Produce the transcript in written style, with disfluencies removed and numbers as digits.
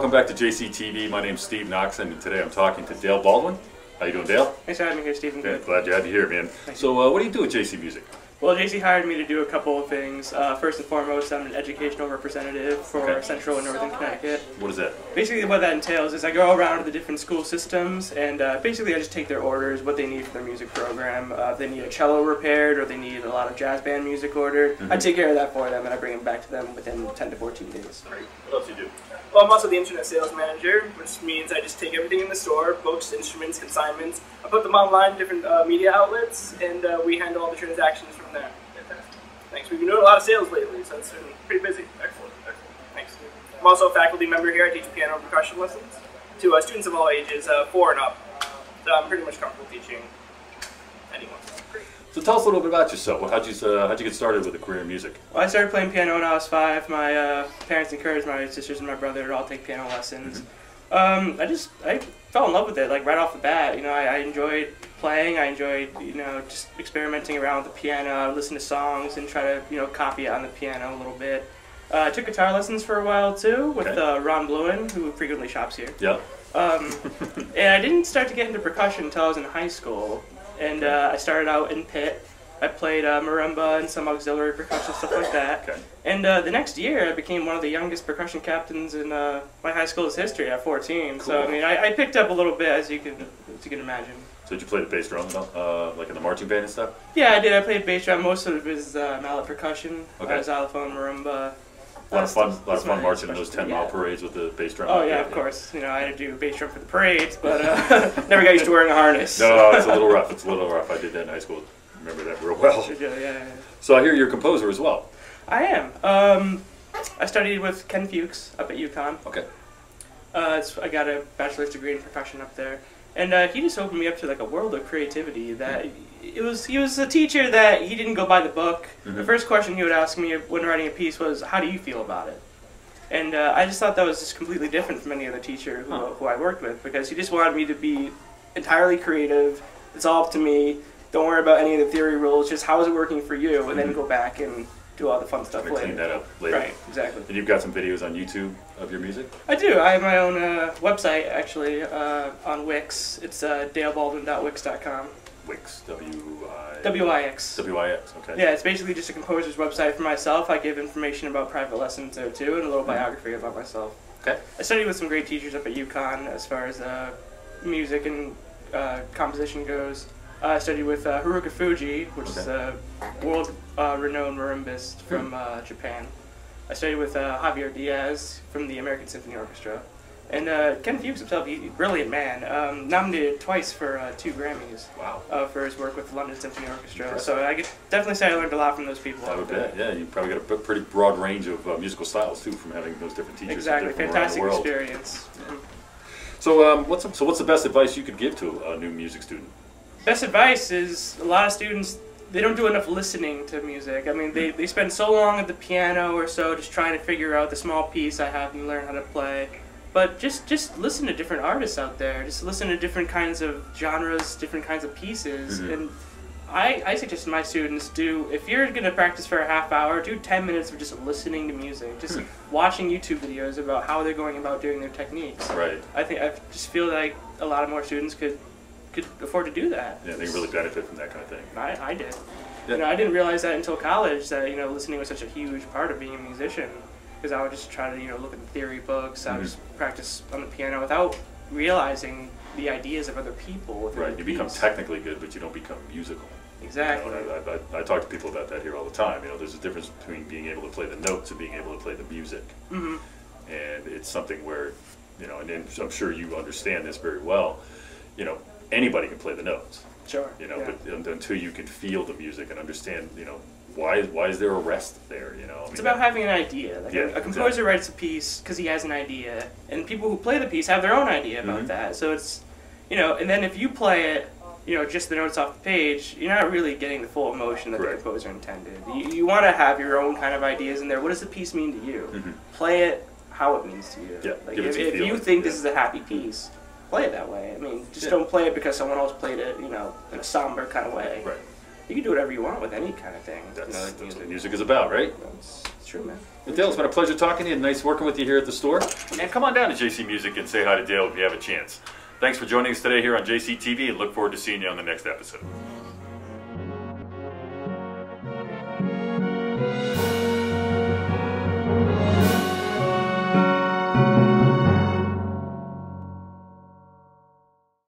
welcome back to JCTV. My name's Steve Knox, and today I'm talking to Dale Baldwin. How you doing, Dale? Thanks for having me here, Stephen. Good. Glad you had me here, man. So, what do you do with JC Music? Well, JC hired me to do a couple of things. First and foremost, I'm an educational representative for Central and Northern Connecticut. What is that? Basically, what that entails is I go around to the different school systems, and basically I just take their orders, what they need for their music program. If they need a cello repaired or they need a lot of jazz band music ordered, I take care of that for them, and I bring them back to them within 10 to 14 days. Great. What else do you do? Well, I'm also the internet sales manager, which means I just take everything in the store, books, instruments, consignments. I put them online, different media outlets, and we handle all the transactions from there. Fantastic. Thanks. We've been doing a lot of sales lately, so it's been pretty busy. Excellent. Excellent. Thanks. I'm also a faculty member here. I teach piano and percussion lessons to students of all ages, 4 and up. So I'm pretty much comfortable teaching anyone. Great. So tell us a little bit about yourself. How'd you get started with a career in music? Well, I started playing piano when I was 5. My parents encouraged my sisters and my brother to all take piano lessons. I fell in love with it, like right off the bat. You know, I enjoyed playing. I enjoyed, just experimenting around with the piano. I would listen to songs and try to, copy it on the piano a little bit. I took guitar lessons for a while too with Baldwin, who frequently shops here. Yeah. And I didn't start to get into percussion until I was in high school. And I started out in pit. I played marimba and some auxiliary percussion, stuff like that. Okay. And the next year, I became one of the youngest percussion captains in my high school's history at 14. Cool. So I mean, I picked up a little bit, as you can imagine. So did you play the bass drum, like in the marching band and stuff? Yeah, I did. I played bass drum. Most of it was mallet percussion, xylophone, marimba. A lot of fun marching in those 10-mile parades with the bass drum. Oh yeah, of course. I had to do bass drum for the parades, but never got used to wearing a harness. No, it's a little rough. It's a little rough. I did that in high school. Remember that real well. Yeah. So I hear you're a composer as well. I am. I studied with Ken Fuchs up at UConn. Okay. I got a bachelor's degree in percussion up there, and he just opened me up to like a world of creativity. That he was a teacher that he didn't go by the book. The first question he would ask me when writing a piece was, "How do you feel about it?" And I just thought that was just completely different from any other teacher who I worked with, because he just wanted me to be entirely creative. It's all up to me. Don't worry about any of the theory rules. Just how is it working for you, and then go back and do all the fun stuff later. Clean that up later. Right, exactly. And you've got some videos on YouTube of your music? I do. I have my own website, actually, on Wix. It's dalebaldwin.wix.com. Wix, W-I... W-I-X. W-I-X, okay. Yeah, it's basically just a composer's website for myself. I give information about private lessons there, too, and a little biography about myself. Okay. I studied with some great teachers up at UConn as far as music and composition goes. I studied with Haruka Fuji, which is a world-renowned marimbist from Japan. I studied with Javier Diaz from the American Symphony Orchestra. And Ken Fuchs himself, he's a brilliant man, nominated twice for 2 Grammys. Wow. For his work with the London Symphony Orchestra. So I could definitely say I learned a lot from those people. I would bet. Yeah, you probably got a pretty broad range of musical styles, too, from having those different teachers. Exactly, fantastic around the world. experience. So what's the best advice you could give to a new music student? Best advice is a lot of students, they don't do enough listening to music. I mean, they spend so long at the piano or so just trying to figure out the small piece I have and learn how to play. But just listen to different artists out there. Just listen to different kinds of genres, different kinds of pieces. And I suggest to my students, if you're going to practice for a half hour, do 10 minutes of just listening to music. Just watching YouTube videos about how they're going about doing their techniques. Right. I just feel like a lot of more students could afford to do that. Yeah, they really benefit from that kind of thing. I did. Yeah. I didn't realize that until college, that listening was such a huge part of being a musician. Because I would just try to look at the theory books. I would just practice on the piano without realizing the ideas of other people. Right. You become technically good, but you don't become musical. Exactly. I talk to people about that here all the time. There's a difference between being able to play the notes and being able to play the music. And it's something where, and I'm sure you understand this very well. Anybody can play the notes. Sure. But until you can feel the music and understand, why is there a rest there? It's about having an idea. Like a composer writes a piece because he has an idea, and people who play the piece have their own idea about that. So it's, and then if you play it, just the notes off the page, you're not really getting the full emotion that the composer intended. You want to have your own kind of ideas in there. What does the piece mean to you? Play it how it means to you. Yeah. Like if you think this is a happy piece, play it that way. I mean, just don't play it because someone else played it, in a somber kind of way. Right. you can do whatever you want with any kind of thing. That's what music is about, right? It's true, man. Well, Dale, it's been a pleasure talking to you. Nice working with you here at the store. And come on down to JC Music and say hi to Dale if you have a chance. Thanks for joining us today here on JCTV, and look forward to seeing you on the next episode.